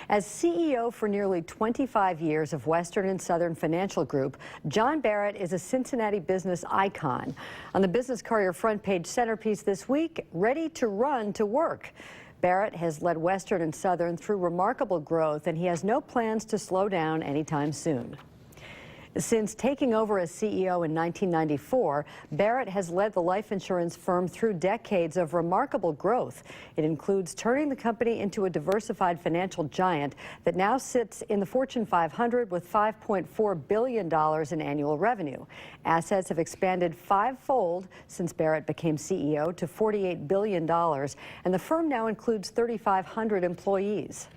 As CEO for nearly 25 years of Western and Southern Financial Group, John Barrett is a Cincinnati business icon. On the Business Courier front page centerpiece this week, ready to run to work. Barrett has led Western and Southern through remarkable growth, and he has no plans to slow down anytime soon. Since taking over as CEO in 1994, Barrett has led the life insurance firm through decades of remarkable growth. It includes turning the company into a diversified financial giant that now sits in the Fortune 500 with $5.4 billion in annual revenue. Assets have expanded fivefold since Barrett became CEO to $48 billion, and the firm now includes 3,500 employees.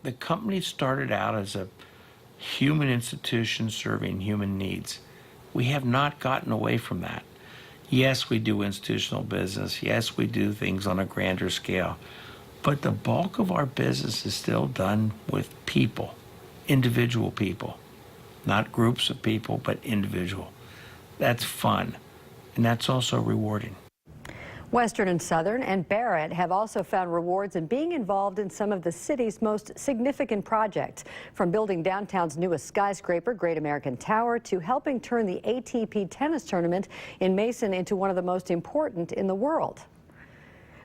The company started out as a human institution serving human needs. We have not gotten away from that. Yes, we do institutional business. Yes, we do things on a grander scale. But the bulk of our business is still done with people, individual people. Not groups of people, but individual. That's fun, and that's also rewarding. Western and Southern and Barrett have also found rewards in being involved in some of the city's most significant projects, from building downtown's newest skyscraper, Great American Tower, to helping turn the ATP tennis tournament in Mason into one of the most important in the world.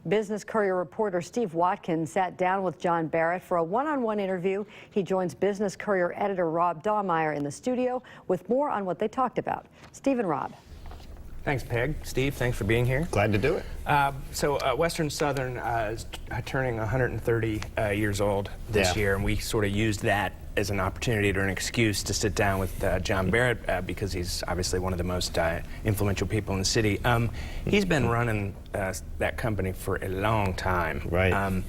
Business Courier reporter Steve Watkins sat down with John Barrett for a one-on-one interview. He joins Business Courier editor Rob Dahmeyer in the studio with more on what they talked about. Steve and Rob. Thanks, Peg. Steve, thanks for being here. Glad to do it. Western Southern is turning 130 years old this year, and we sort of used that as an opportunity or an excuse to sit down with John Barrett because he's obviously one of the most influential people in the city. He's been running that company for a long time. Right.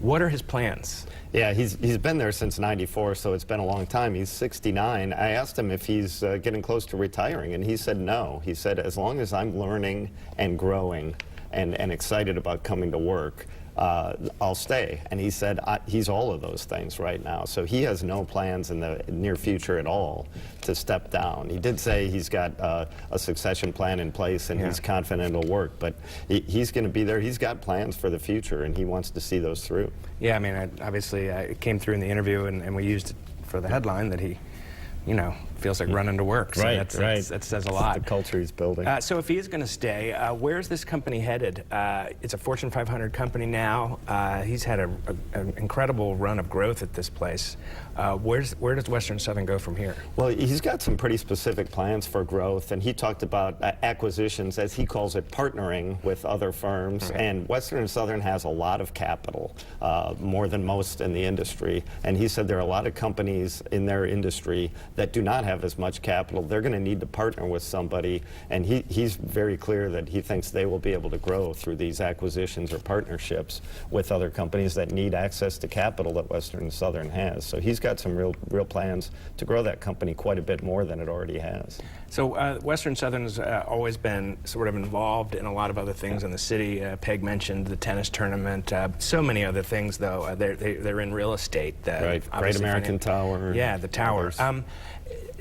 What are his plans? Yeah, he's been there since '94, so it's been a long time. He's 69. I asked him if he's getting close to retiring, and he said no. He said, as long as I'm learning and growing and excited about coming to work, I'll stay. And he said he's all of those things right now. So he has no plans in the near future at all to step down. He did say he's got a succession plan in place, and he's confident it'll work, but he's going to be there. He's got plans for the future, and he wants to see those through. Yeah, I mean, obviously it came through in the interview, and we used it for the headline that he, you know, feels like running to work. So right, that says a lot. The culture he's building. So if he is going to stay, where's this company headed? It's a Fortune 500 company now. He's had an incredible run of growth at this place. Where does Western Southern go from here? Well, he's got some pretty specific plans for growth, and he talked about acquisitions, as he calls it, partnering with other firms. Right. And Western and Southern has a lot of capital, more than most in the industry. And he said there are a lot of companies in their industry that do not have as much capital. They're going to need to partner with somebody, and he's very clear that he thinks they will be able to grow through these acquisitions or partnerships with other companies that need access to capital that Western and Southern has. So he's got some real plans to grow that company quite a bit more than it already has. So Western Southern's always been sort of involved in a lot of other things in the city. Peg mentioned the tennis tournament. So many other things, though. They're in real estate. Right. Great American Tower. Yeah, the tower.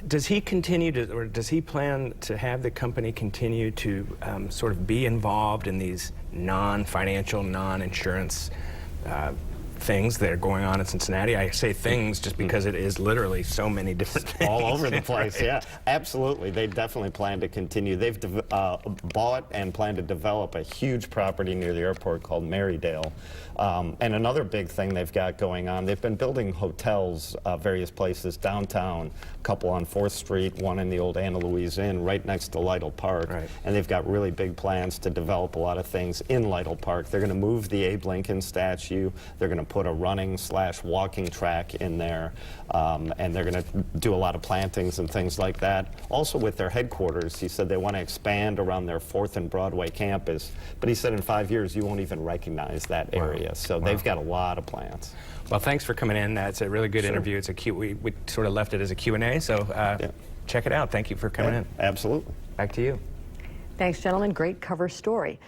Does he continue to, or does he plan to have the company continue to sort of be involved in these non-financial, non-insurance things that are going on in Cincinnati? I say things just because it is literally so many different things. All over the place, right? Yeah, absolutely. They definitely plan to continue. They've bought and plan to develop a huge property near the airport called Marydale. And another big thing they've got going on, they've been building hotels various places downtown, a couple on 4th Street, one in the old Anna Louise Inn right next to Lytle Park. Right. And they've got really big plans to develop a lot of things in Lytle Park. They're going to move the Abe Lincoln statue. They're going to put a running/walking track in there, and they're going to do a lot of plantings and things like that. Also with their headquarters, he said they want to expand around their 4th and Broadway campus, but he said in 5 years you won't even recognize that area. So they've got a lot of plans. Well, thanks for coming in. It's a really good interview. It's we sort of left it as a Q&A, so check it out. Thank you for coming in. Absolutely. Back to you. Thanks, gentlemen. Great cover story.